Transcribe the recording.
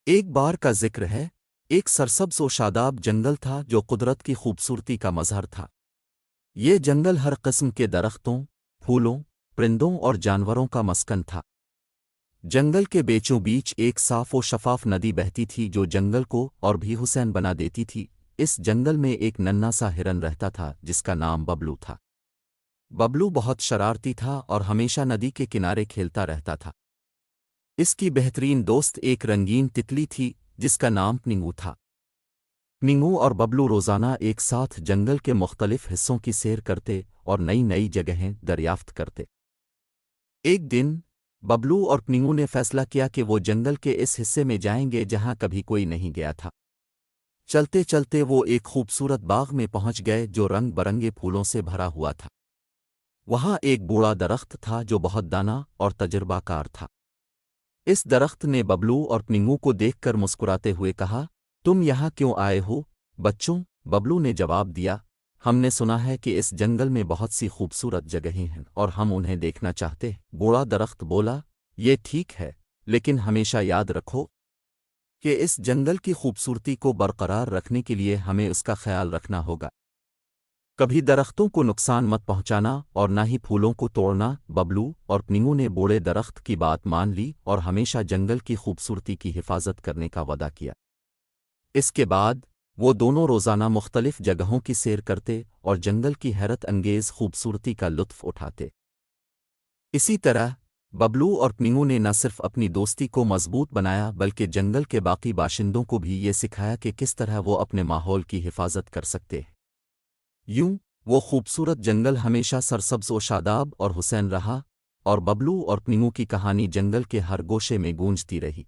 ایک بار کا ذکر ہے، ایک سرسبز و شاداب جنگل تھا جو قدرت کی خوبصورتی کا مظہر تھا۔ یہ جنگل ہر قسم کے درختوں، پھولوں، پرندوں اور جانوروں کا مسکن تھا۔ جنگل کے بیچوں بیچ ایک صاف و شفاف ندی بہتی تھی جو جنگل کو اور بھی حسین بنا دیتی تھی۔ اس جنگل میں ایک ننھا سا ہرن رہتا تھا جس کا نام ببلو تھا۔ ببلو بہت شرارتی تھا اور ہمیشہ ندی کے کنارے کھیلتا رہتا تھا۔ اس کی بہترین دوست ایک رنگین تتلی تھی جس کا نام پنگو تھا۔ پنگو اور ببلو روزانہ ایک ساتھ جنگل کے مختلف حصوں کی سیر کرتے اور نئی نئی جگہیں دریافت کرتے۔ ایک دن ببلو اور پنگو نے فیصلہ کیا کہ وہ جنگل کے اس حصے میں جائیں گے جہاں کبھی کوئی نہیں گیا تھا۔ چلتے چلتے وہ ایک خوبصورت باغ میں پہنچ گئے جو رنگ برنگے پھولوں سے بھرا ہوا تھا۔ وہاں ایک بوڑھا درخت تھا جو بہت دانا اور تجربہ کار تھا۔ اس درخت نے ببلو اور پنگو کو دیکھ کر مسکراتے ہوئے کہا، تم یہاں کیوں آئے ہو بچوں؟ ببلو نے جواب دیا، ہم نے سنا ہے کہ اس جنگل میں بہت سی خوبصورت جگہیں ہیں اور ہم انہیں دیکھنا چاہتے ہیں۔ بوڑھا درخت بولا، یہ ٹھیک ہے، لیکن ہمیشہ یاد رکھو کہ اس جنگل کی خوبصورتی کو برقرار رکھنے کے لیے ہمیں اس کا خیال رکھنا ہوگا۔ کبھی درختوں کو نقصان مت پہنچانا اور نہ ہی پھولوں کو توڑنا۔ ببلو اور پنگو نے بوڑھے درخت کی بات مان لی اور ہمیشہ جنگل کی خوبصورتی کی حفاظت کرنے کا وعدہ کیا۔ اس کے بعد وہ دونوں روزانہ مختلف جگہوں کی سیر کرتے اور جنگل کی حیرت انگیز خوبصورتی کا لطف اٹھاتے۔ اسی طرح ببلو اور پنگو نے نہ صرف اپنی دوستی کو مضبوط بنایا بلکہ جنگل کے باقی باشندوں کو بھی یہ سکھایا کہ کس طرح وہ اپنے ماحول کی حفاظت کر سکتے ہیں۔ یوں وہ خوبصورت جنگل ہمیشہ سرسبز و شاداب اور حسین رہا، اور ببلو اور پنگو کی کہانی جنگل کے ہر گوشے میں گونجتی رہی۔